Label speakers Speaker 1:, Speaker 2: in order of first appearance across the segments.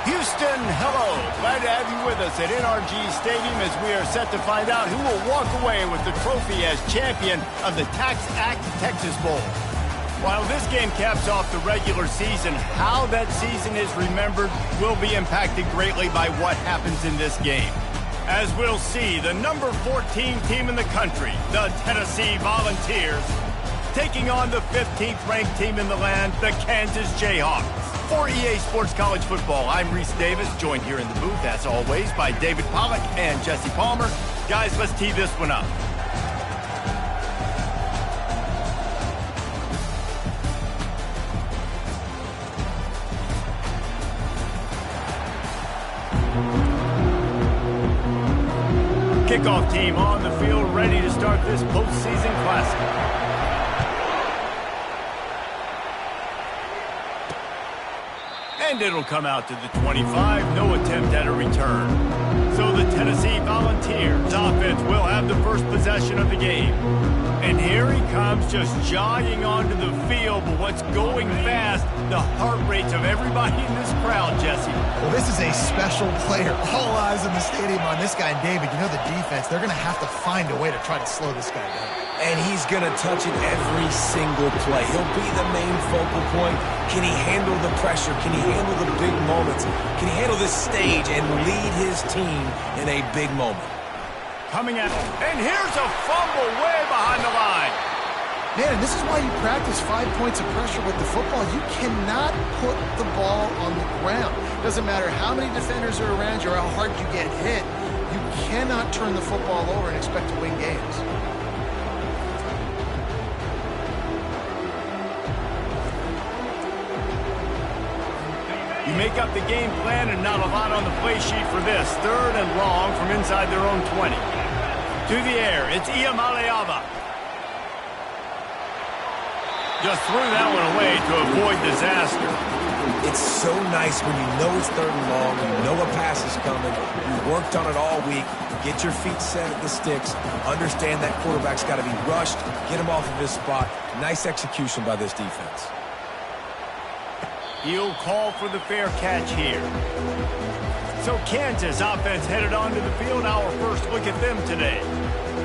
Speaker 1: Houston, hello. Glad to have you with us at NRG Stadium as we are set to find out who will walk away with the trophy as champion of the Tax Act Texas Bowl. While this game caps off the regular season, how that season is remembered will be impacted greatly by what happens in this game. As we'll see, the number 14 team in the country, the Tennessee Volunteers, taking on the 15th ranked team in the land, the Kansas Jayhawks. For EA Sports College Football, I'm Reese Davis, joined here in the booth, as always, by David Pollack and Jesse Palmer. Guys, let's tee this one up. Kickoff team on the field, ready to start this postseason classic. And it'll come out to the 25, no attempt at a return. So the Tennessee Volunteers offense will have the first possession of the game. And here he comes, just jogging onto the field, but what's going fast, the heart rates of everybody in this crowd, Jesse.
Speaker 2: Well, this is a special player. All eyes in the stadium on this guy. And David, you know the defense, they're going to have to find a way to try to slow this guy down.
Speaker 3: And he's going to touch it every single play. He'll be the main focal point. Can he handle the pressure? Can he handle the big moments? Can he handle this stage and lead his team in a big moment?
Speaker 1: Coming at him. And here's a fumble way behind the line.
Speaker 2: Man, and this is why you practice 5 points of pressure with the football. You cannot put the ball on the ground. Doesn't matter how many defenders are around you or how hard you get hit. You cannot turn the football over and expect to win games.
Speaker 1: You make up the game plan and not a lot on the play sheet for this. 3rd and long from inside their own 20. To the air, it's Iamaleava. Just threw that one away to avoid disaster.
Speaker 3: It's so nice when you know it's 3rd and long, you know a pass is coming, you worked on it all week, get your feet set at the sticks, understand that quarterback's got to be rushed, get him off of his spot. Nice execution by this defense.
Speaker 1: He'll call for the fair catch here. So Kansas offense headed onto the field. Our first look at them today.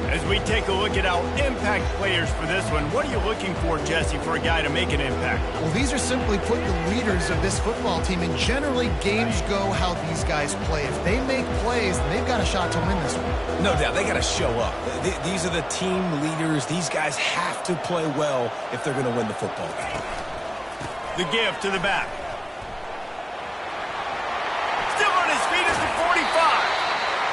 Speaker 1: As we take a look at our impact players for this one, what are you looking for, Jesse, for a guy to make an impact?
Speaker 2: Well, these are simply put the leaders of this football team, and generally games go how these guys play. If they make plays, then they've got a shot to win this one.
Speaker 3: No doubt, they got to show up. These are the team leaders. These guys have to play well if they're going to win the football game.
Speaker 1: The give to the back. Still on his feet at the 45.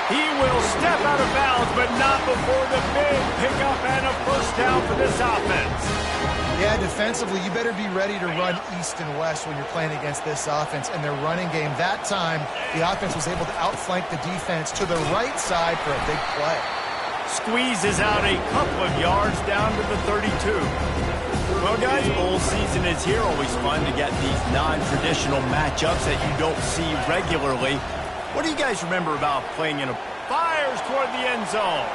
Speaker 1: He will step out of bounds, but not before the big pickup and a first down for this offense.
Speaker 2: Yeah, defensively, you better be ready to run east and west when you're playing against this offense. And their running game, that time, the offense was able to outflank the defense to the right side for a big play.
Speaker 1: Squeezes out a couple of yards down to the 32. Well, guys, bowl season is here. Always fun to get these non-traditional matchups that you don't see regularly. What do you guys remember about playing in a fires toward the end zone?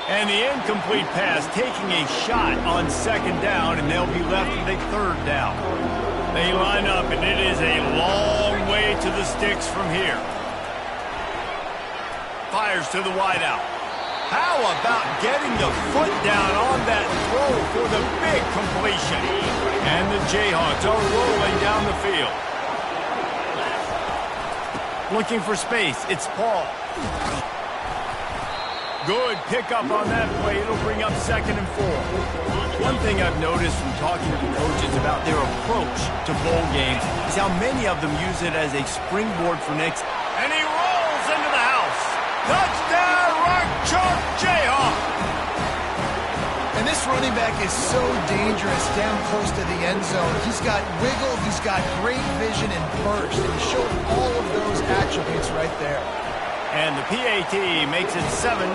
Speaker 1: And the incomplete pass taking a shot on 2nd down, and they'll be left with a 3rd down. They line up, and it is a long way to the sticks from here. Fires to the wideout. How about getting the foot down on that throw for the big completion? And the Jayhawks are rolling down the field. Looking for space, it's Paul. Good pickup on that play. It'll bring up 2nd and 4. One thing I've noticed from talking to the coaches about their approach to bowl games is how many of them use it as a springboard for next. And he rolls into the house. Touchdown, Rock Chalk Jayhawk!
Speaker 2: And this running back is so dangerous down close to the end zone. He's got wiggle, he's got great vision and burst, and he showed all of those attributes right there.
Speaker 1: And the PAT makes it 7-0.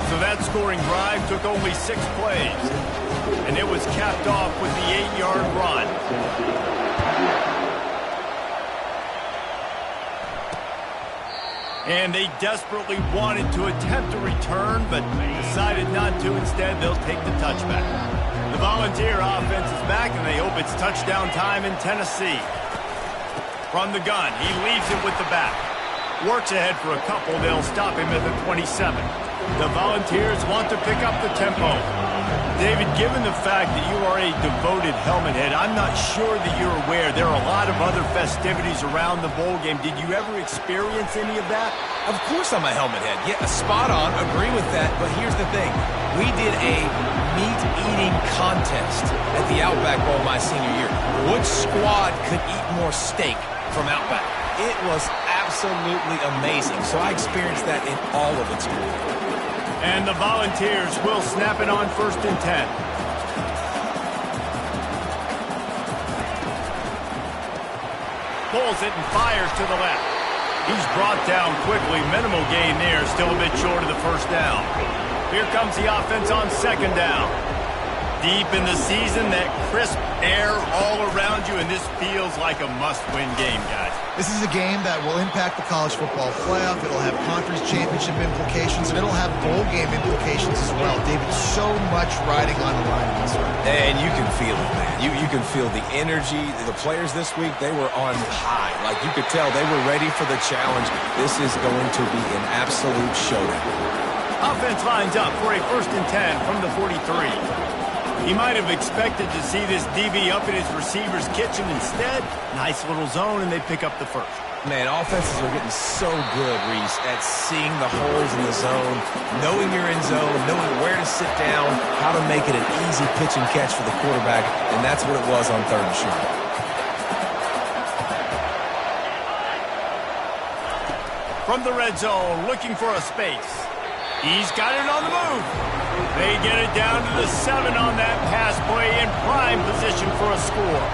Speaker 1: So that scoring drive took only 6 plays. And it was capped off with the 8-yard run. And they desperately wanted to attempt a return, but decided not to. Instead, they'll take the touchback. The Volunteer offense is back, and they hope it's touchdown time in Tennessee. From the gun, he leaves it with the back. Works ahead for a couple. They'll stop him at the 27. The Volunteers want to pick up the tempo. David, given the fact that you are a devoted helmet head, I'm not sure that you're aware there are a lot of other festivities around the bowl game. Did you ever experience any of that?
Speaker 3: Of course I'm a helmet head. Yeah, spot on. Agree with that. But here's the thing. We did a meat-eating contest at the Outback Bowl my senior year. Which squad could eat more steak from Outback? It was absolutely amazing. So I experienced that in all of its glory.
Speaker 1: And the Volunteers will snap it on 1st and 10. Pulls it and fires to the left. He's brought down quickly. Minimal gain there. Still a bit short of the first down. Here comes the offense on 2nd down. Deep in the season, that crisp air all around you, and this feels like a must-win game, guys.
Speaker 2: This is a game that will impact the college football playoff. It'll have conference championship implications, and it'll have bowl game implications as well. David, so much riding on the line in this one.
Speaker 3: And you can feel it, man. You can feel the energy. The players this week, they were on high. Like, you could tell they were ready for the challenge. This is going to be an absolute showdown.
Speaker 1: Offense lines up for a 1st and 10 from the 43. He might have expected to see this DB up in his receiver's kitchen. Instead, nice little zone, and they pick up the first.
Speaker 3: Man, offenses are getting so good, Reese, at seeing the holes in the zone, knowing you're in zone, knowing where to sit down, how to make it an easy pitch and catch for the quarterback, and that's what it was on 3rd and short.
Speaker 1: From the red zone, looking for a space. He's got it on the move. They get it down to the 7 on that pass play in prime position for a score.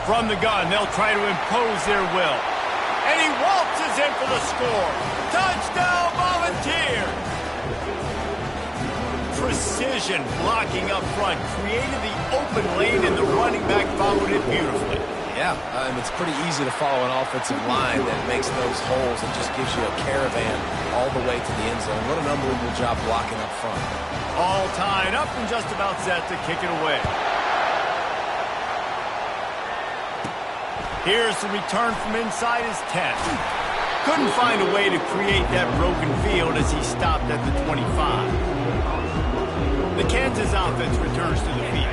Speaker 1: From the gun, they'll try to impose their will. And he waltzes in for the score. Touchdown, Volunteer! Precision blocking up front created the open lane, and the running back followed it beautifully.
Speaker 3: Yeah, and it's pretty easy to follow an offensive line that makes those holes and just gives you a caravan all the way to the end zone. What an unbelievable job blocking up front.
Speaker 1: All tied up and just about set to kick it away. Here's the return from inside his 10. Couldn't find a way to create that broken field as he stopped at the 25. The Kansas offense returns to the field.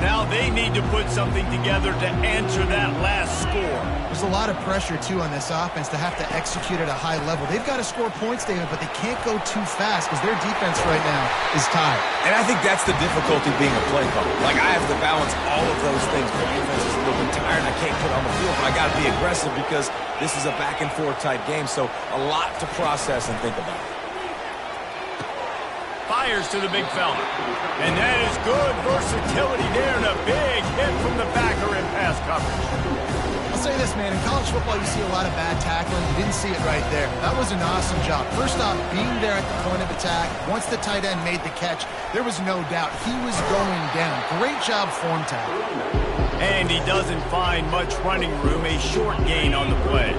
Speaker 1: Now they need to put something together to answer that last score.
Speaker 2: There's a lot of pressure, too, on this offense to have to execute at a high level. They've got to score points, David, but they can't go too fast because their defense right now is tired.
Speaker 3: And I think that's the difficulty being a play caller. Like, I have to balance all of those things. My defense is a little bit tired. I can't put on the field, but I got to be aggressive because this is a back-and-forth type game, so a lot to process and think about.
Speaker 1: Fires to the big fella. And that is good versatility there, and a big hit from the backer in pass coverage.
Speaker 2: I'll say this, man. In college football, you see a lot of bad tackling. You didn't see it right there. That was an awesome job. First off, being there at the point of attack. Once the tight end made the catch, there was no doubt he was going down. Great job form tackle.
Speaker 1: And he doesn't find much running room. A short gain on the play.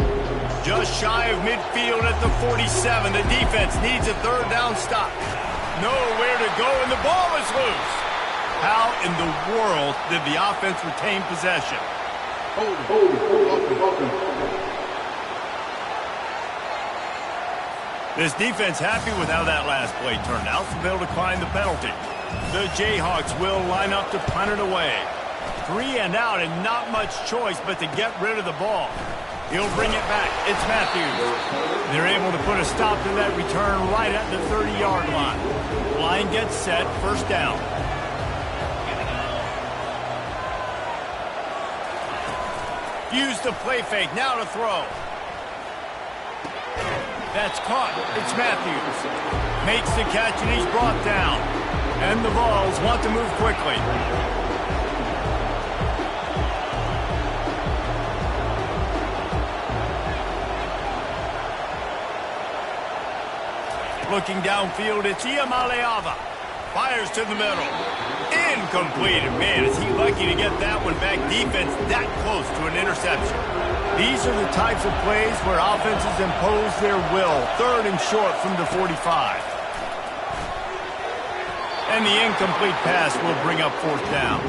Speaker 1: Just shy of midfield at the 47. The defense needs a 3rd down stop. Nowhere to go, and the ball is loose. How in the world did the offense retain possession? This defense happy with how that last play turned out, so they'll decline the penalty. The Jayhawks will line up to punt it away. 3 and out, and not much choice but to get rid of the ball. He'll bring it back. It's Matthews. They're able to put a stop to that return right at the 30-yard line. Line gets set, 1st down. Use the play fake, now to throw. That's caught. It's Matthews. Makes the catch, and he's brought down. And the Vols want to move quickly. Looking downfield, it's Iamaleava. Fires to the middle. Incomplete. And man, is he lucky to get that one back. Defense that close to an interception. These are the types of plays where offenses impose their will. 3rd and short from the 45. And the incomplete pass will bring up 4th down.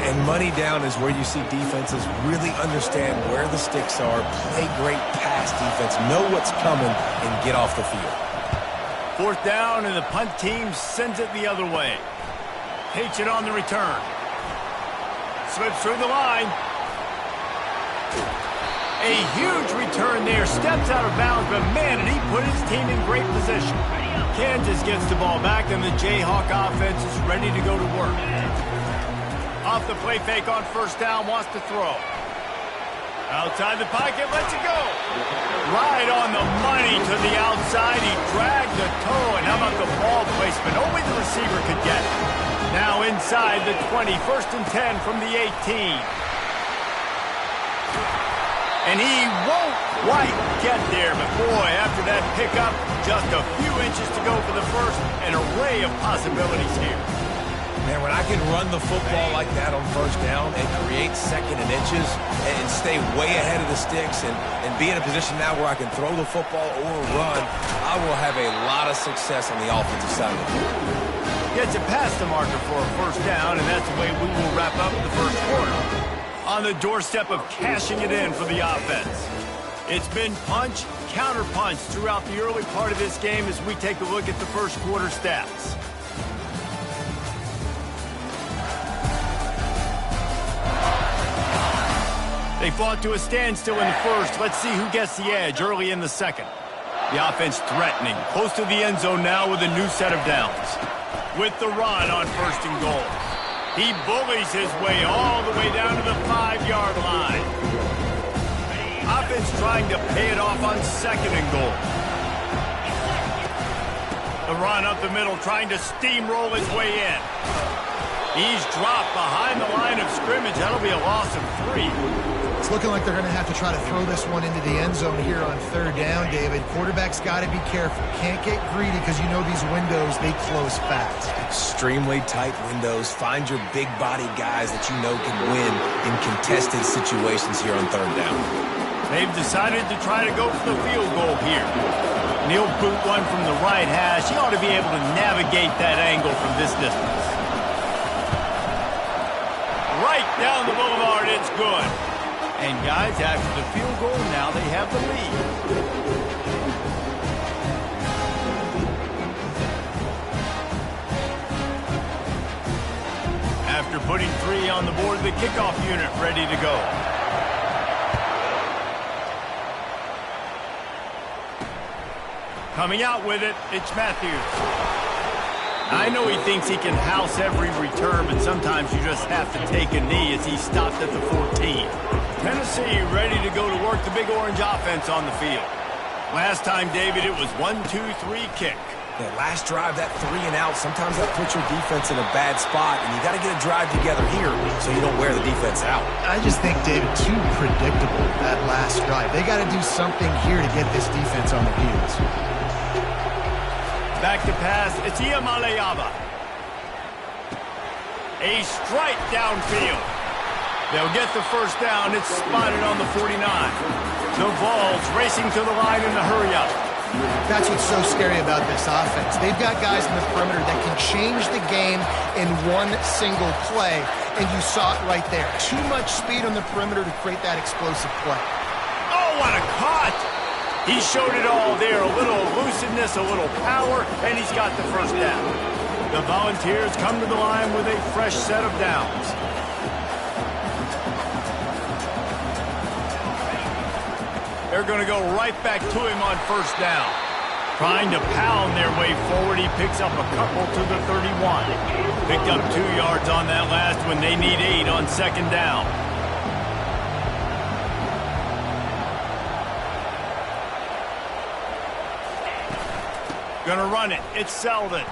Speaker 3: And money down is where you see defenses really understand where the sticks are, play great pass defense, know what's coming, and get off the field.
Speaker 1: 4th down, and the punt team sends it the other way. Takes it on the return. Slips through the line. A huge return there. Steps out of bounds, but man, did he put his team in great position. Kansas gets the ball back, and the Jayhawk offense is ready to go to work. Off the play fake on 1st down, wants to throw. Outside the pocket, lets it go. Right on the money to the outside. He dragged the toe, and how about the ball placement? Only the receiver could get it. Now inside the 20, 1st and 10 from the 18. And he won't quite get there, but boy, after that pickup, just a few inches to go for the first. An array of possibilities here.
Speaker 3: Man, when I can run the football like that on 1st down and create 2nd and inches and stay way ahead of the sticks and be in a position now where I can throw the football or run, I will have a lot of success on the offensive side of the ball.
Speaker 1: Gets it past the marker for a 1st down, and that's the way we will wrap up the 1st quarter. On the doorstep of cashing it in for the offense. It's been punch, counter-punch throughout the early part of this game as we take a look at the 1st quarter stats. They fought to a standstill in the 1st. Let's see who gets the edge early in the 2nd. The offense threatening, close to the end zone now with a new set of downs. With the run on 1st and goal. He bullies his way all the way down to the 5-yard line. Offense trying to pay it off on 2nd and goal. The run up the middle, trying to steamroll his way in. He's dropped behind the line of scrimmage. That'll be a loss of 3.
Speaker 2: It's looking like they're going to have to try to throw this one into the end zone here on 3rd down, David. Quarterback's got to be careful. Can't get greedy because you know these windows, they close fast.
Speaker 3: Extremely tight windows. Find your big body guys that you know can win in contested situations here on 3rd down.
Speaker 1: They've decided to try to go for the field goal here. He'll boot one from the right hash. He ought to be able to navigate that angle from this distance. Right down the boulevard, it's good. And guys, after the field goal, now they have the lead. After putting 3 on the board, the kickoff unit ready to go. Coming out with it, it's Matthews. I know he thinks he can house every return, but sometimes you just have to take a knee as he stopped at the 14. Tennessee ready to go to work the Big Orange offense on the field. Last time, David, it was 1-2-3 kick.
Speaker 3: That last drive, that 3 and out, sometimes that puts your defense in a bad spot, and you got to get a drive together here so you don't wear the defense out.
Speaker 2: I just think, David, too predictable, that last drive. They got to do something here to get this defense on their heels.
Speaker 1: Back to pass, it's Iamaleava. A strike downfield. They'll get the 1st down. It's spotted on the 49. The Vols racing to the line in the hurry-up.
Speaker 2: That's what's so scary about this offense. They've got guys in the perimeter that can change the game in one single play, and you saw it right there. Too much speed on the perimeter to create that explosive play.
Speaker 1: Oh, what a cut! He showed it all there. A little elusiveness, a little power, and he's got the 1st down. The Volunteers come to the line with a fresh set of downs. They're going to go right back to him on 1st down. Trying to pound their way forward, he picks up a couple to the 31. Picked up 2 yards on that last one. They need 8 on 2nd down. Gonna run it. It's Selden.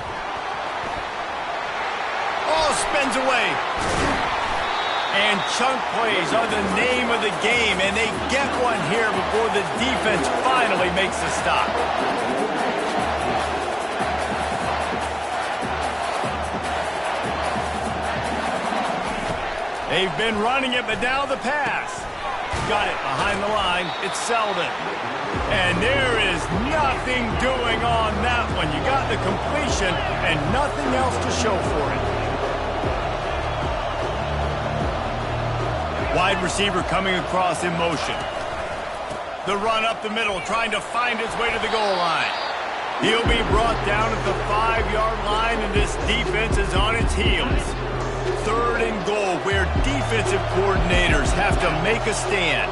Speaker 1: Oh, spins away. And chunk plays are the name of the game, and they get one here before the defense finally makes a stop. They've been running it, but now the pass. Got it behind the line. It's Selden. And there is nothing doing on that one. You got the completion and nothing else to show for it. Wide receiver coming across in motion. The run up the middle, trying to find his way to the goal line. He'll be brought down at the 5-yard line, and this defense is on its heels. 3rd and goal, where defensive coordinators have to make a stand.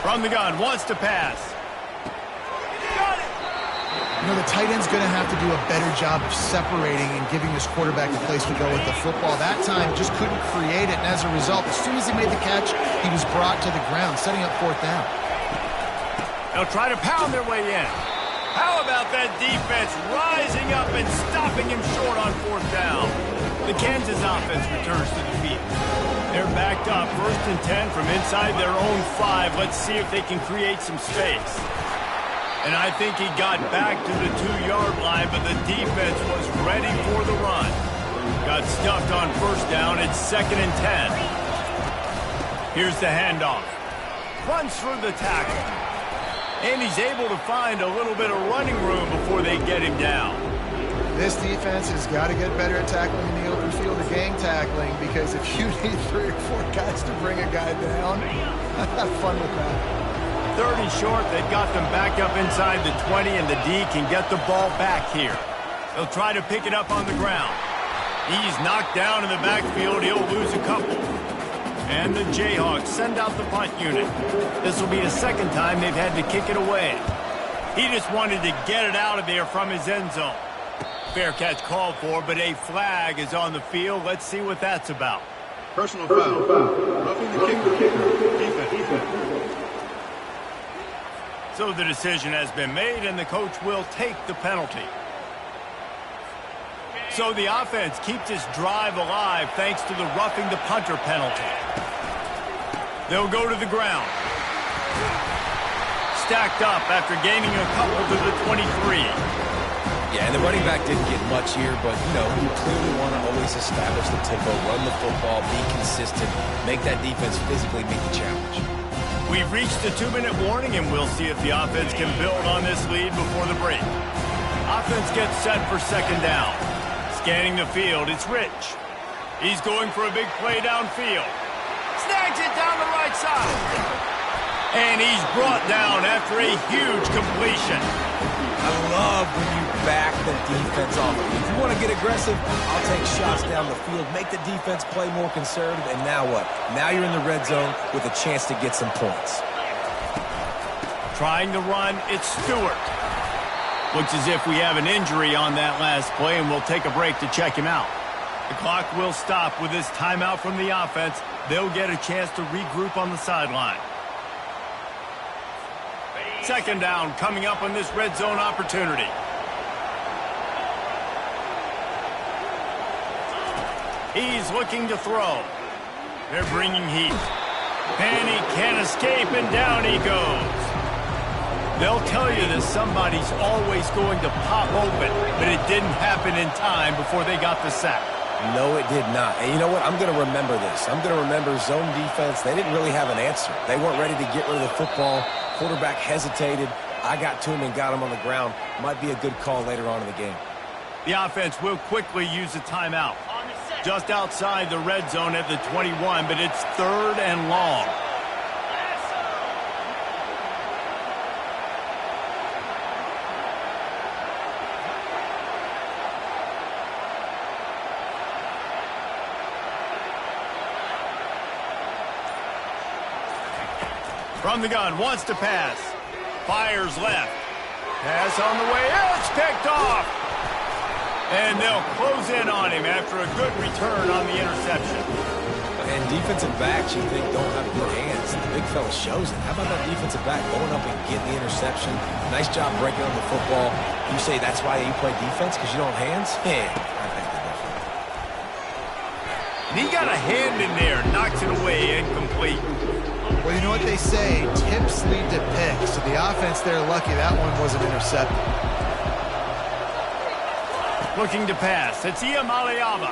Speaker 1: From the gun, wants to pass.
Speaker 2: You know, the tight end's going to have to do a better job of separating and giving his quarterback a place to go with the football. That time just couldn't create it, and as a result, as soon as he made the catch, he was brought to the ground, setting up 4th down.
Speaker 1: They'll try to pound their way in. How about that defense rising up and stopping him short on 4th down? The Kansas offense returns to the field. They're backed up, 1st and 10 from inside their own 5. Let's see if they can create some space. And I think he got back to the 2-yard line, but the defense was ready for the run. Got stuffed on 1st down. It's 2nd and 10. Here's the handoff. Runs through the tackle. And he's able to find a little bit of running room before they get him down.
Speaker 2: This defense has got to get better at tackling in the open field or gang tackling, because if you need 3 or 4 guys to bring a guy down, have fun with that.
Speaker 1: 3rd and short, they've got them back up inside the 20, and the D can get the ball back here. They'll try to pick it up on the ground. He's knocked down in the backfield. He'll lose a couple. And the Jayhawks send out the punt unit. This will be the 2nd time they've had to kick it away. He just wanted to get it out of there from his end zone. Fair catch called for, but a flag is on the field. Let's see what that's about.
Speaker 4: Personal foul. Roughing the kicker. Defense.
Speaker 1: So the decision has been made, and the coach will take the penalty. So the offense keeps its drive alive thanks to the roughing the punter penalty. They'll go to the ground. Stacked up after gaining a couple to the 23.
Speaker 3: Yeah, and the running back didn't get much here, but, you know, you clearly want to always establish the tempo, run the football, be consistent, make that defense physically meet the challenge.
Speaker 1: We've reached the 2-minute warning, and we'll see if the offense can build on this lead before the break. Offense gets set for 2nd down. Scanning the field, it's Rich. He's going for a big play downfield. Snags it down the right side. And he's brought down after a huge completion.
Speaker 3: I love when you back the defense off. If you want to get aggressive, I'll take shots down the field, make the defense play more conservative, and now what? Now you're in the red zone with a chance to get some points.
Speaker 1: Trying to run, it's Stewart. Looks as if we have an injury on that last play, and we'll take a break to check him out. The clock will stop with this timeout from the offense. They'll get a chance to regroup on the sideline. 2nd down coming up on this red zone opportunity. He's looking to throw. They're bringing heat. And he can't escape, and down he goes. They'll tell you that somebody's always going to pop open, but it didn't happen in time before they got the sack.
Speaker 3: No, it did not. And you know what? I'm going to remember this. I'm going to remember zone defense. They didn't really have an answer. They weren't ready to get rid of the football. Quarterback hesitated. I got to him and got him on the ground. Might be a good call later on in the game.
Speaker 1: The offense will quickly use a timeout. Just outside the red zone at the 21, but it's 3rd and long. From the gun, wants to pass. Fires left. Pass on the way. It's picked off. And they'll close in on him after a good return on the interception.
Speaker 3: And defensive backs, you think, don't have good hands. The big fella shows it. How about that defensive back going up and getting the interception? Nice job breaking on the football. You say that's why you play defense, because you don't have hands? Yeah, I think they're different.
Speaker 1: He got a hand in there, knocks it away, incomplete.
Speaker 2: Well, you know what they say, tips lead to picks. So the offense there, lucky that one wasn't intercepted.
Speaker 1: Looking to pass. It's Iamaleava.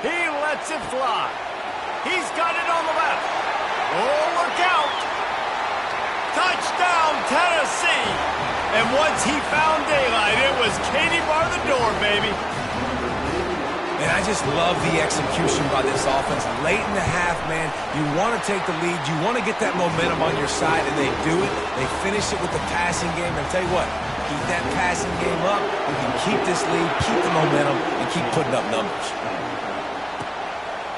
Speaker 1: He lets it fly. He's got it on the left. Oh, look out. Touchdown, Tennessee! And once he found daylight, it was Katie bar the door, baby.
Speaker 3: And I just love the execution by this offense. Late in the half, man, you want to take the lead. You want to get that momentum on your side, and they do it. They finish it with the passing game. And I'll tell you what, keep that passing game up. We can keep this lead, keep the momentum, and keep putting up numbers.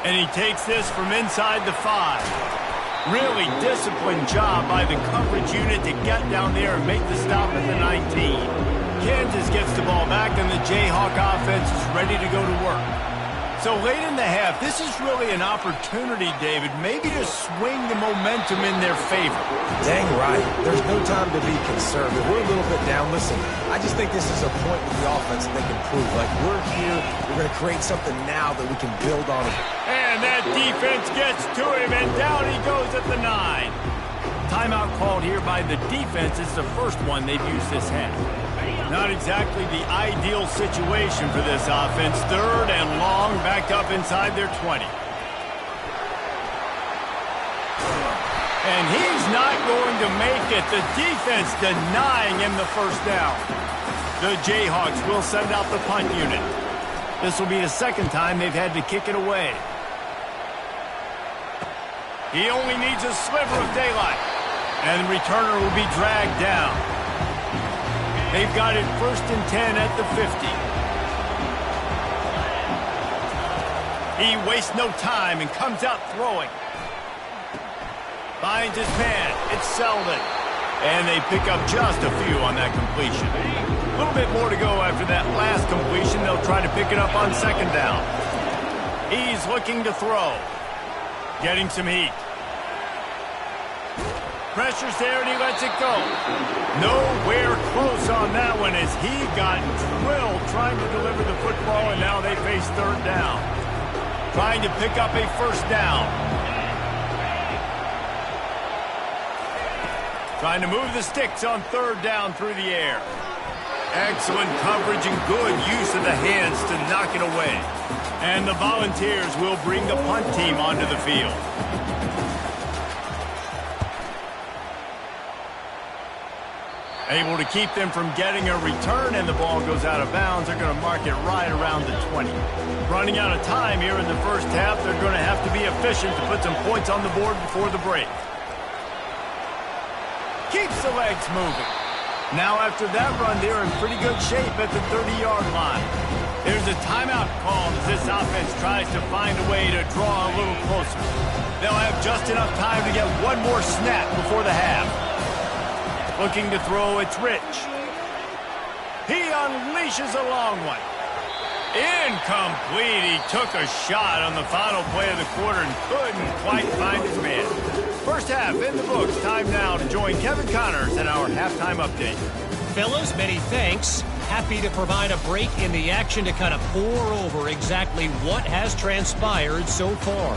Speaker 1: And he takes this from inside the 5. Really disciplined job by the coverage unit to get down there and make the stop at the 19. Kansas gets the ball back, and the Jayhawk offense is ready to go to work. So late in the half, this is really an opportunity, David, maybe to swing the momentum in their favor.
Speaker 3: Dang right. There's no time to be conservative. We're a little bit down. Listen, I just think this is a point with the offense that they can prove. Like, we're here, we're going to create something now that we can build on.
Speaker 1: And that defense gets to him, and down he goes at the 9. Timeout called here by the defense. It's the first one they've used this half. Not exactly the ideal situation for this offense. 3rd and long, backed up inside their 20. And he's not going to make it. The defense denying him the first down. The Jayhawks will send out the punt unit. This will be the second time they've had to kick it away. He only needs a sliver of daylight. And the returner will be dragged down. They've got it 1st and 10 at the 50. He wastes no time and comes out throwing. Finds his man. It's Selden. And they pick up just a few on that completion. A little bit more to go after that last completion. They'll try to pick it up on 2nd down. He's looking to throw. Getting some heat. Pressure's there, and he lets it go. Nowhere close on that one as he got drilled trying to deliver the football, and now they face 3rd down. Trying to pick up a 1st down. Trying to move the sticks on 3rd down through the air. Excellent coverage and good use of the hands to knock it away. And the Volunteers will bring the punt team onto the field. Able to keep them from getting a return, and the ball goes out of bounds. They're going to mark it right around the 20. Running out of time here in the first half. They're going to have to be efficient to put some points on the board before the break. Keeps the legs moving. Now after that run, they're in pretty good shape at the 30-yard line. There's a timeout called as this offense tries to find a way to draw a little closer. They'll have just enough time to get one more snap before the half. Looking to throw, it's Rich. He unleashes a long one. Incomplete. He took a shot on the final play of the quarter and couldn't quite find his man. First half in the books. Time now to join Kevin Connors in our halftime update.
Speaker 5: Fellas, many thanks. Happy to provide a break in the action to kind of pour over exactly what has transpired so far.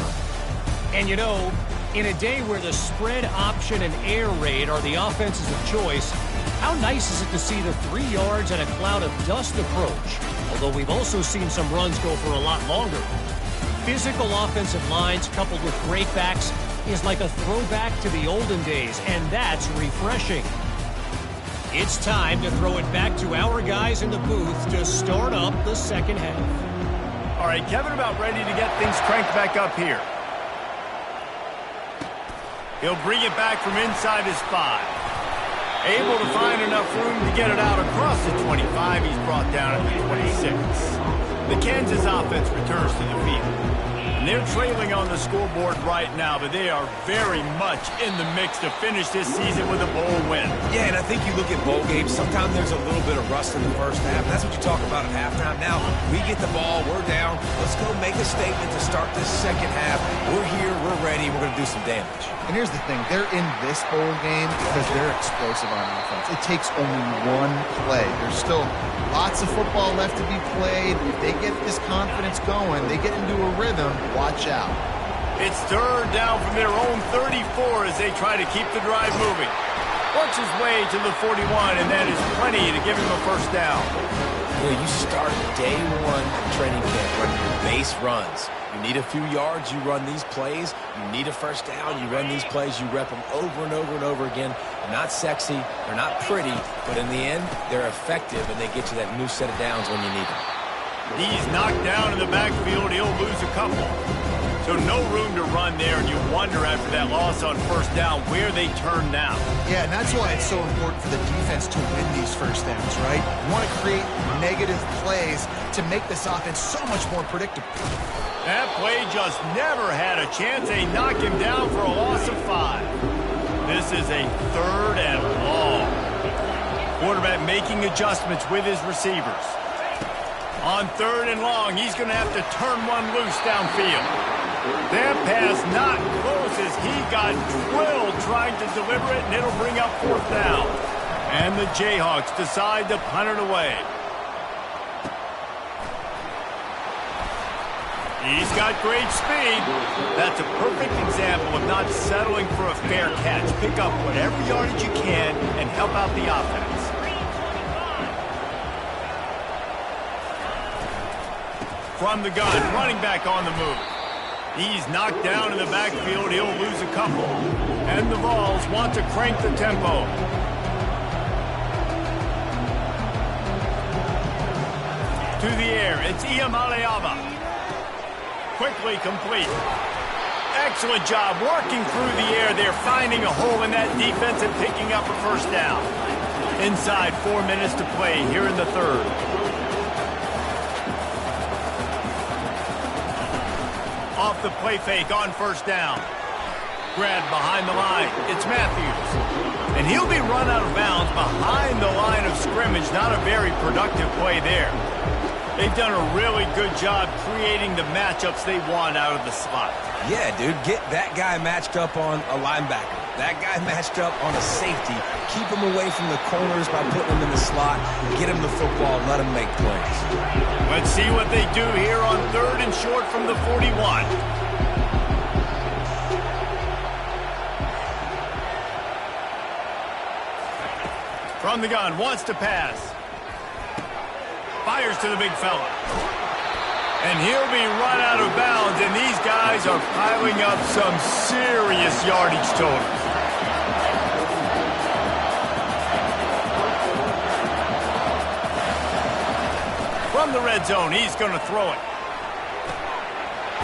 Speaker 5: And you know, in a day where the spread option and air raid are the offenses of choice, how nice is it to see the 3 yards and a cloud of dust approach? Although we've also seen some runs go for a lot longer. Physical offensive lines coupled with breakbacks is like a throwback to the olden days, and that's refreshing. It's time to throw it back to our guys in the booth to start up the second half.
Speaker 1: All right, Kevin about ready to get things cranked back up here. He'll bring it back from inside his 5. Able to find enough room to get it out across the 25. He's brought down at the 26. The Kansas offense returns to the field. And they're trailing on the scoreboard right now, but they are very much in the mix to finish this season with a bowl win.
Speaker 3: Yeah, and I think you look at bowl games, sometimes there's a little bit of rust in the first half. That's what you talk about at halftime. Now, we get the ball, we're down. Let's go make a statement to start this second half. We're here, we're ready, we're going to do some damage.
Speaker 2: And here's the thing, they're in this bowl game because they're explosive on offense. It takes only one play. There's still lots of football left to be played. If they get this confidence going, they get into a rhythm, watch out.
Speaker 1: It's 3rd down from their own 34 as they try to keep the drive moving. Works his way to the 41, and that is plenty to give him a first down.
Speaker 3: You know, you start day one training camp running your base runs. You need a few yards, you run these plays. You need a first down, you run these plays. You rep them over and over and over again. They're not sexy, they're not pretty, but in the end, they're effective, and they get you that new set of downs when you need them.
Speaker 1: He's knocked down in the backfield. He'll lose a couple. So no room to run there, and you wonder after that loss on first down where they turn now.
Speaker 2: Yeah, and that's why it's so important for the defense to win these first downs, right? You want to create negative plays to make this offense so much more predictable.
Speaker 1: That play just never had a chance. They knock him down for a loss of 5. This is a 3rd and long. Quarterback making adjustments with his receivers. On 3rd and long, he's going to have to turn one loose downfield. That pass not close as he got drilled trying to deliver it, and it'll bring up 4th down. And the Jayhawks decide to punt it away. He's got great speed. That's a perfect example of not settling for a fair catch. Pick up whatever yardage you can and help out the offense. From the gun, running back on the move. He's knocked down in the backfield. He'll lose a couple. And the Vols want to crank the tempo. To the air, it's Iamaleava. Quickly complete. Excellent job working through the air. They're finding a hole in that defense and picking up a first down. Inside 4 minutes to play here in the 3rd. Off the play fake on first down. Grabbed behind the line. It's Matthews. And he'll be run out of bounds behind the line of scrimmage. Not a very productive play there. They've done a really good job creating the matchups they want out of the slot.
Speaker 3: Yeah, dude, get that guy matched up on a linebacker. That guy matched up on a safety. Keep him away from the corners by putting him in the slot. Get him the football, let him make plays.
Speaker 1: Let's see what they do here on 3rd and short from the 41. From the gun, wants to pass. Fires to the big fella. And he'll be run out of bounds, and these guys are piling up some serious yardage totals. From the red zone, he's going to throw it.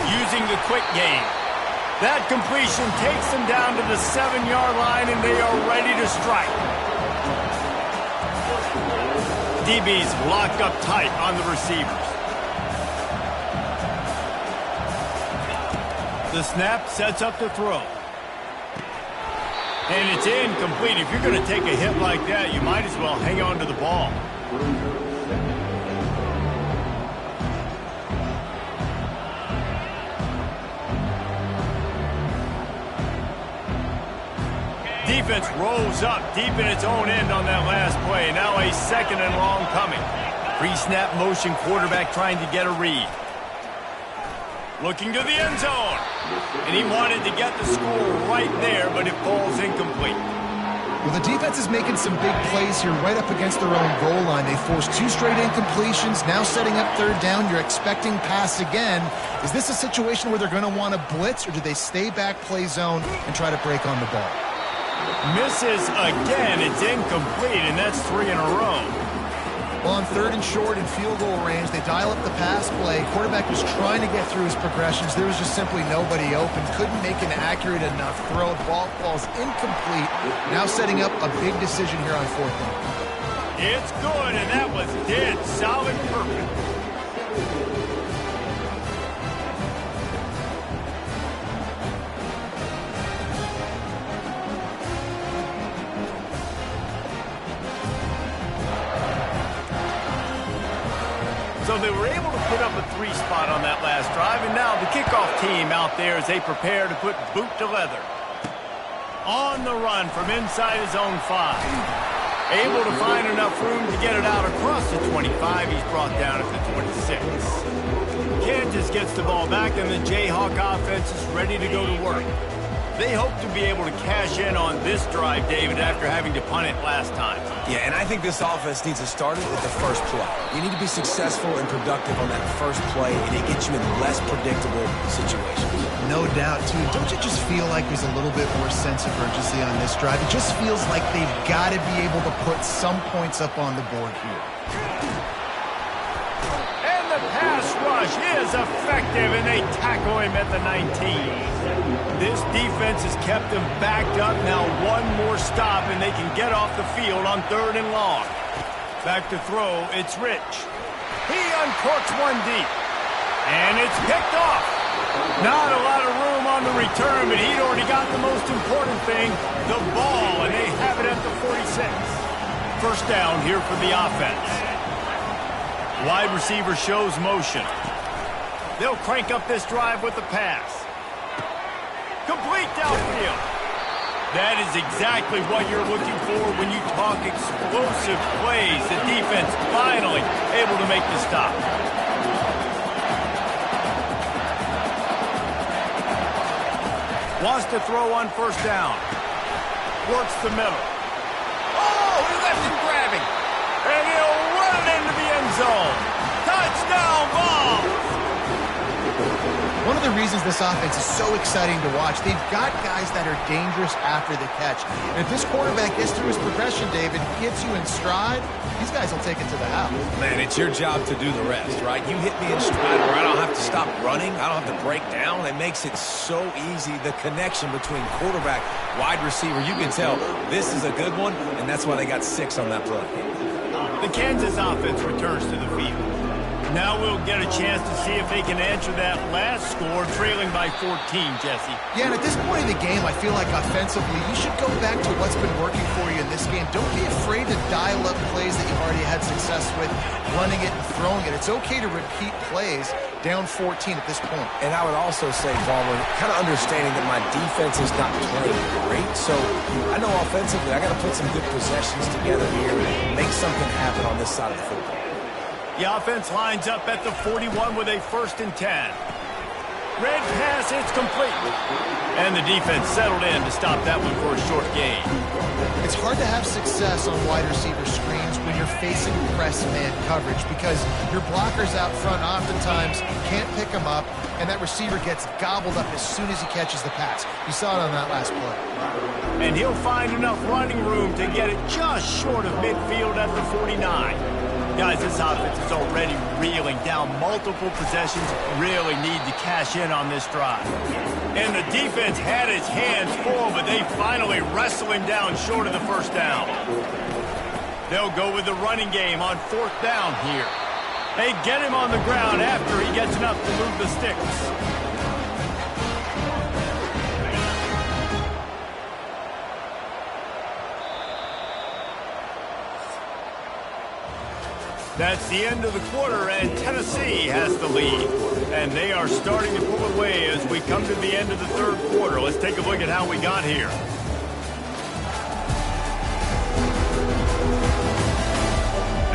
Speaker 1: Using the quick game. That completion takes them down to the 7-yard line, and they are ready to strike. DB's locked up tight on the receivers. The snap sets up the throw. And it's incomplete. If you're going to take a hit like that, you might as well hang on to the ball. Defense rolls up deep in its own end on that last play. Now a 2nd and long coming. Pre-snap motion, quarterback trying to get a read. Looking to the end zone. And he wanted to get the score right there, but it falls incomplete.
Speaker 2: Well, the defense is making some big plays here right up against their own goal line. They forced 2 straight incompletions, now setting up 3rd down. You're expecting pass again. Is this a situation where they're going to want to blitz, or do they stay back, play zone, and try to break on the ball?
Speaker 1: Misses again. It's incomplete, and that's 3 in a row.
Speaker 2: Well, on 3rd and short and field goal range, they dial up the pass play. Quarterback was trying to get through his progressions. There was just simply nobody open. Couldn't make an accurate enough throw. Ball falls incomplete. Now setting up a big decision here on 4th down.
Speaker 1: It's good, and that was dead solid perfect. So they were able to put up a 3 spot on that last drive, and now the kickoff team out there as they prepare to put boot to leather. On the run from inside his own 5. Able to find enough room to get it out across the 25. He's brought down at the 26. Kansas gets the ball back, and the Jayhawk offense is ready to go to work. They hope to be able to cash in on this drive, David, after having to punt it last time.
Speaker 3: Yeah, and I think this offense needs to start it with the first play. You need to be successful and productive on that first play, and it gets you in less predictable situations.
Speaker 2: No doubt, too. Don't you just feel like there's a little bit more sense of urgency on this drive? It just feels like they've got to be able to put some points up on the board here.
Speaker 1: And the pass rush is effective, and they tackle him at the 19. This defense has kept them backed up. Now one more stop, and they can get off the field on 3rd and long. Back to throw, it's Rich. He uncorks one deep, and it's picked off. Not a lot of room on the return, but he'd already got the most important thing, the ball, and they have it at the 46. First down here for the offense. Wide receiver shows motion. They'll crank up this drive with the pass. Complete downfield. That is exactly what you're looking for when you talk explosive plays. The defense finally able to make the stop. Wants to throw on first down. Works the middle. Oh, he left him grabbing. And he'll run it into the end zone. Touchdown ball.
Speaker 2: One of the reasons this offense is so exciting to watch, they've got guys that are dangerous after the catch. And if this quarterback gets through his progression, David, gets you in stride, these guys will take it to the house.
Speaker 3: Man, it's your job to do the rest, right? You hit me in stride where I don't have to stop running. I don't have to break down. It makes it so easy. The connection between quarterback, wide receiver, you can tell this is a good one, and that's why they got 6 on that play.
Speaker 1: The Kansas offense returns to the field. Now we'll get a chance to see if they can answer that last score, trailing by 14, Jesse.
Speaker 2: Yeah, and at this point in the game, I feel like offensively, you should go back to what's been working for you in this game. Don't be afraid to dial up plays that you've already had success with, running it and throwing it. It's okay to repeat plays down 14 at this point.
Speaker 3: And I would also say, Bowlb, kind of understanding that my defense is not playing great, so I know offensively I got to put some good possessions together here and make something happen on this side of the football.
Speaker 1: The offense lines up at the 41 with a 1st and 10. Red pass, it's complete. And the defense settled in to stop that one for a short gain.
Speaker 2: It's hard to have success on wide receiver screens when you're facing press man coverage because your blockers out front oftentimes can't pick them up, and that receiver gets gobbled up as soon as he catches the pass. You saw it on that last play.
Speaker 1: And he'll find enough running room to get it just short of midfield at the 49. Guys, this offense is already reeling down multiple possessions. Really need to cash in on this drive. And the defense had its hands full, but they finally wrestle him down short of the first down. They'll go with the running game on 4th down here. They get him on the ground after he gets enough to move the sticks. That's the end of the quarter, and Tennessee has the lead. And they are starting to pull away as we come to the end of the 3rd quarter. Let's take a look at how we got here.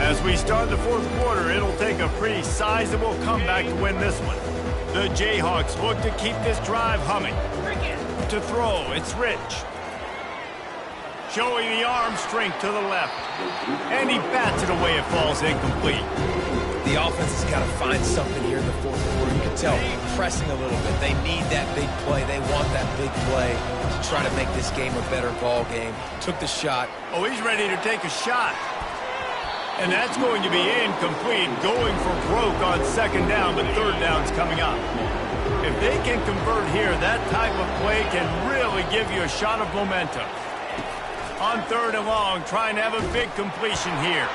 Speaker 1: As we start the 4th quarter, it'll take a pretty sizable comeback to win this one. The Jayhawks look to keep this drive humming. To throw, it's Rich. Showing the arm strength to the left. And he bats it away. It falls incomplete.
Speaker 3: The offense has got to find something here in the 4th quarter. You can tell pressing a little bit. They need that big play. They want that big play to try to make this game a better ball game. Took the shot.
Speaker 1: Oh, he's ready to take a shot. And that's going to be incomplete. Going for broke on 2nd down, but 3rd down's coming up. If they can convert here, that type of play can really give you a shot of momentum. On 3rd and long, trying to have a big completion here.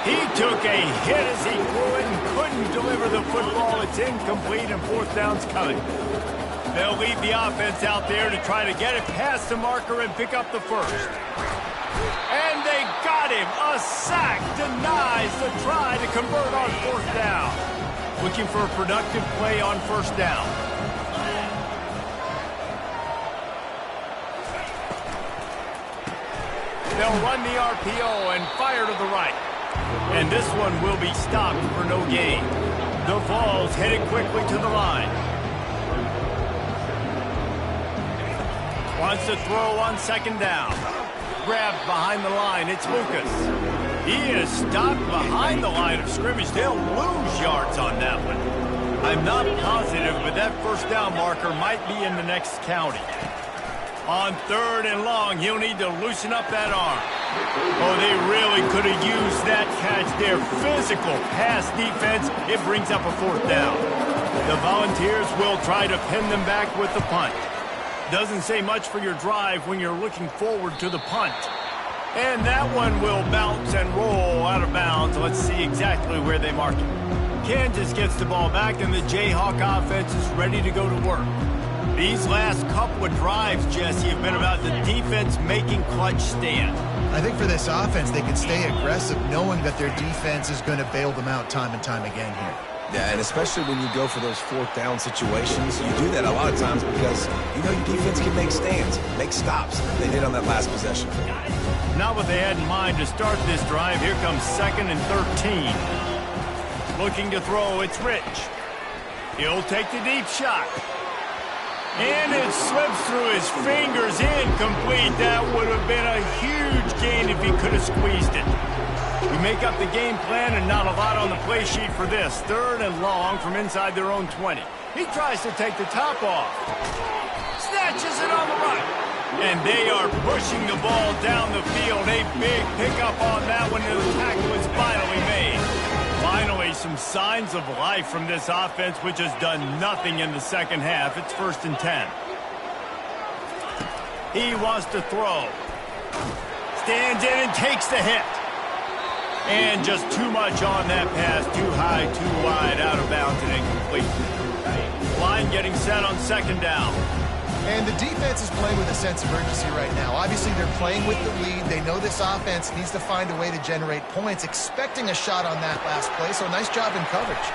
Speaker 1: He took a hit as he threw it and couldn't deliver the football. It's incomplete, and 4th down's coming. They'll leave the offense out there to try to get it past the marker and pick up the 1st. And they got him. A sack denies the try to convert on 4th down. Looking for a productive play on 1st down. They'll run the RPO and fire to the right. And this one will be stopped for no gain. The Vols headed quickly to the line. Wants to throw on second down. Grabbed behind the line. It's Lucas. He is stopped behind the line of scrimmage. They'll lose yards on that one. I'm not positive, but that first down marker might be in the next county. On third and long, he'll need to loosen up that arm. Oh, they really could have used that catch there. Physical pass defense. It brings up a fourth down. The Volunteers will try to pin them back with the punt. Doesn't say much for your drive when you're looking forward to the punt. And that one will bounce and roll out of bounds. Let's see exactly where they mark it. Kansas gets the ball back, and the Jayhawk offense is ready to go to work. These last couple of drives, Jesse, have been about the defense making clutch stand.
Speaker 2: I think for this offense, they can stay aggressive knowing that their defense is going to bail them out time and time again here.
Speaker 3: Yeah, and especially when you go for those fourth down situations, you do that a lot of times because you know your defense can make stands, make stops. They did on that last possession.
Speaker 1: Not what they had in mind to start this drive. Here comes 2nd and 13. Looking to throw, it's Rich. He'll take the deep shot. And it slips through his fingers, incomplete. That would have been a huge gain if he could have squeezed it. We make up the game plan and not a lot on the play sheet for this. 3rd and long from inside their own 20. He tries to take the top off. Snatches it on the run. And they are pushing the ball down the field. A big pickup on that one, and the tackle is finally made. Finally, some signs of life from this offense, which has done nothing in the second half. It's 1st and 10. He wants to throw. Stands in and takes the hit. And just too much on that pass. Too high, too wide, out of bounds, and incomplete. Line getting set on 2nd down.
Speaker 2: And the defense is playing with a sense of urgency right now. Obviously, they're playing with the lead. They know this offense needs to find a way to generate points, expecting a shot on that last play, so nice job in coverage.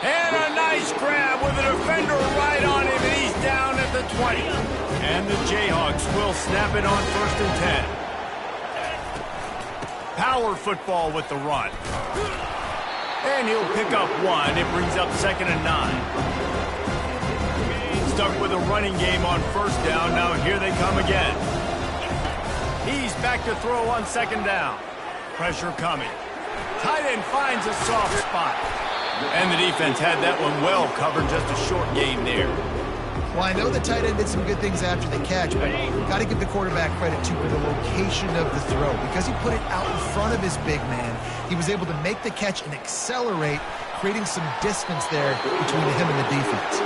Speaker 1: And a nice grab with a defender right on him, and he's down at the 20. And the Jayhawks will snap it on 1st and 10. Power football with the run. And he'll pick up one. It brings up 2nd and 9. Stuck with a running game on 1st down. Now here they come again. He's back to throw on 2nd down. Pressure coming. Tight end finds a soft spot. And the defense had that one well covered. Just a short gain there.
Speaker 2: Well, I know the tight end did some good things after the catch, but got to give the quarterback credit, too, for the location of the throw. Because he put it out in front of his big man, he was able to make the catch and accelerate, creating some distance there between him and the defense.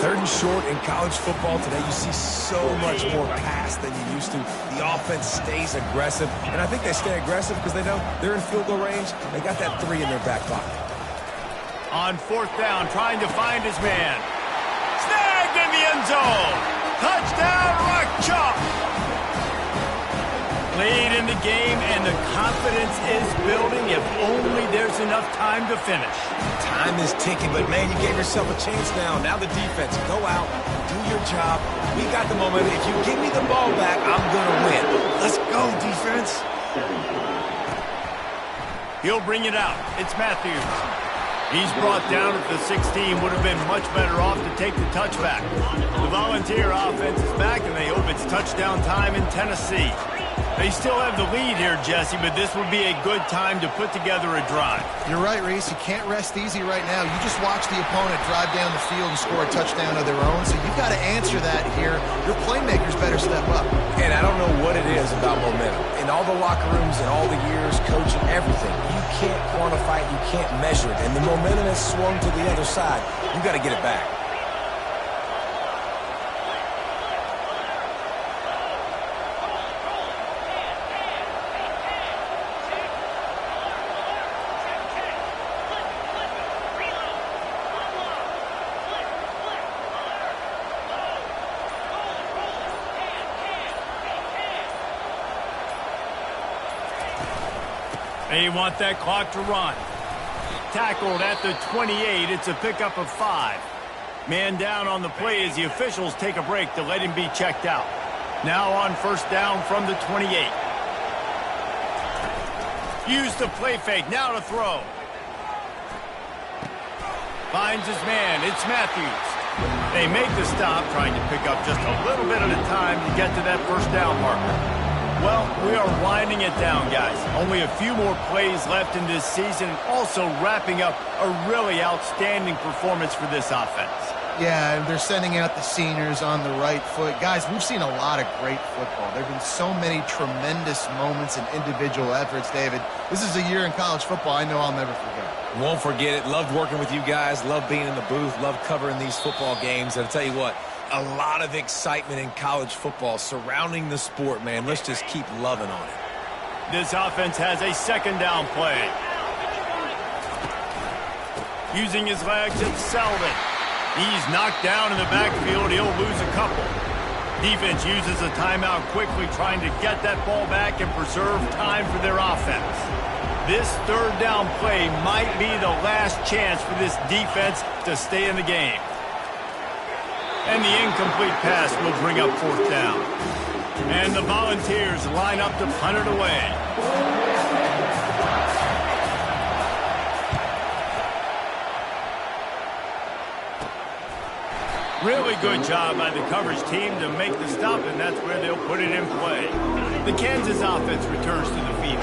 Speaker 3: 3rd and short in college football today, you see so much more pass than you used to. The offense stays aggressive, and I think they stay aggressive because they know they're in field goal range. They got that 3 in their back pocket.
Speaker 1: On 4th down, trying to find his man. Snagged in the end zone. Touchdown, Rock Chalk. Lead in the game, and the confidence is building if only there's enough time to finish.
Speaker 3: Time is ticking, but, man, you gave yourself a chance now. Now the defense, go out, do your job. We got the momentum. If you give me the ball back, I'm going to win. Let's go, defense.
Speaker 1: He'll bring it out. It's Matthews. He's brought down at the 16. Would have been much better off to take the touchback. The Volunteer offense is back, and they hope it's touchdown time in Tennessee. They still have the lead here, Jesse, but this would be a good time to put together a drive.
Speaker 2: You're right, Reese. You can't rest easy right now. You just watch the opponent drive down the field and score a touchdown of their own, so you've got to answer that here. Your playmakers better step up.
Speaker 3: And I don't know what it is about momentum. In all the locker rooms and all the years, coaching, everything, you can't quantify it, you can't measure it. And the momentum has swung to the other side. You got to get it back.
Speaker 1: They want that clock to run. Tackled at the 28. It's a pickup of 5. Man down on the play as the officials take a break to let him be checked out. Now on 1st down from the 28. Use the play fake. Now to throw. Finds his man. It's Matthews. They make the stop, trying to pick up just a little bit at a time to get to that first down marker. Well, we are winding it down, guys. Only a few more plays left in this season, also wrapping up a really outstanding performance for this offense.
Speaker 2: Yeah, and they're sending out the seniors on the right foot. Guys, we've seen a lot of great football. There have been so many tremendous moments and individual efforts, David. This is a year in college football I know I'll never forget.
Speaker 3: Won't forget it. Loved working with you guys. Loved being in the booth. Loved covering these football games. And I'll tell you what, a lot of excitement in college football surrounding the sport, man. Let's just keep loving on it.
Speaker 1: This offense has a second down play. Using his legs, it's Selden. He's knocked down in the backfield. He'll lose a couple. Defense uses a timeout quickly, trying to get that ball back and preserve time for their offense. This third down play might be the last chance for this defense to stay in the game. And the incomplete pass will bring up fourth down. And the Volunteers line up to punt it away. Really good job by the coverage team to make the stop, and that's where they'll put it in play. The Kansas offense returns to the field.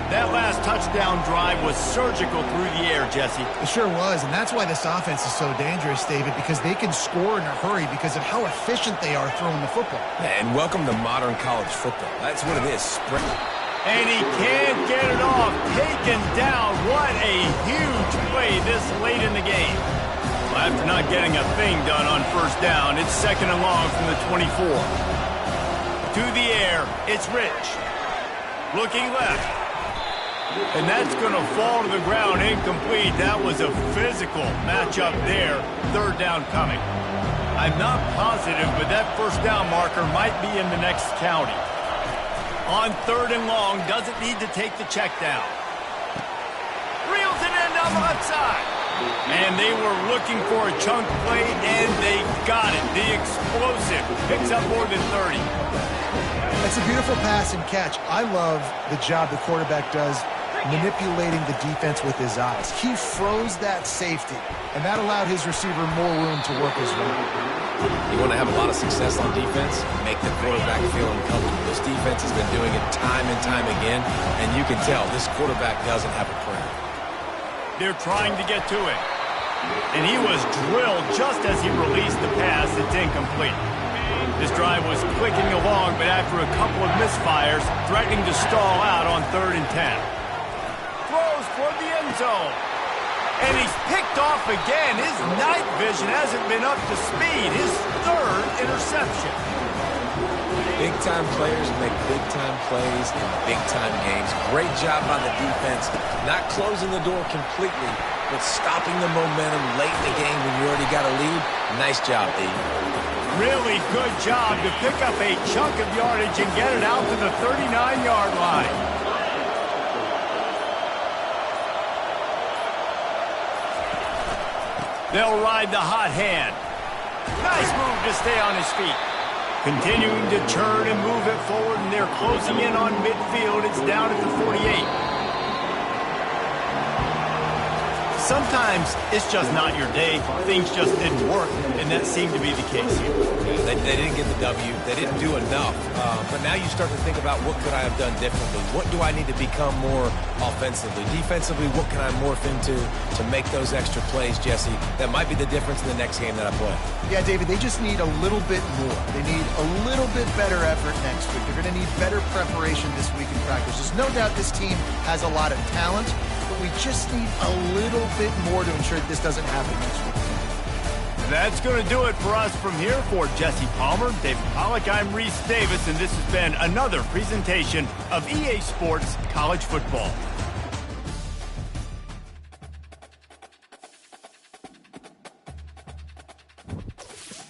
Speaker 1: That last touchdown drive was surgical through the air, Jesse.
Speaker 2: It sure was, and that's why this offense is so dangerous, David, because they can score in a hurry because of how efficient they are throwing the football.
Speaker 3: And welcome to modern college football. That's what it is. Sprint.
Speaker 1: And he can't get it off. Taken down. What a huge play this late in the game. Well, after not getting a thing done on first down, it's second and long from the 24. To the air, it's Rich. Looking left. And that's going to fall to the ground incomplete. That was a physical matchup there. Third down coming. I'm not positive, but that first down marker might be in the next county. On third and long, doesn't need to take the check down. Reels it in down the left side. And they were looking for a chunk play, and they got it. The explosive picks up more than 30.
Speaker 2: It's a beautiful pass and catch. I love the job the quarterback does manipulating the defense with his eyes. He froze that safety, and that allowed his receiver more room to work his way.
Speaker 3: You want to have a lot of success on defense? Make the quarterback feel uncomfortable. This defense has been doing it time and time again, and you can tell this quarterback doesn't have a prayer.
Speaker 1: They're trying to get to it. And he was drilled just as he released the pass. It's incomplete. This drive was clicking along, but after a couple of misfires, threatening to stall out on 3rd and 10. Throws toward the end zone. And he's picked off again. His night vision hasn't been up to speed. His third interception.
Speaker 3: Big-time players make big-time plays in big-time games. Great job by the defense, not closing the door completely, but stopping the momentum late in the game when you already got a lead. Nice job, D.
Speaker 1: Really good job to pick up a chunk of yardage and get it out to the 39-yard line. They'll ride the hot hand. Nice move to stay on his feet. Continuing to turn and move it forward, and they're closing in on midfield. It's down at the 48. Sometimes it's just not your day. Things just didn't work, and that seemed to be the case here.
Speaker 3: They didn't get the W. They didn't do enough. But now you start to think about what could I have done differently? What do I need to become more offensively? Defensively, what can I morph into to make those extra plays, Jesse? That might be the difference in the next game that I play. Yeah,
Speaker 2: David, they just need a little bit more. They need a little bit better effort next week. They're going to need better preparation this week in practice. There's no doubt this team has a lot of talent, but we just need a little bit more to ensure that this doesn't happen next week.
Speaker 1: That's going to do it for us from here. For Jesse Palmer, David Pollack, I'm Reese Davis, and this has been another presentation of EA Sports College Football.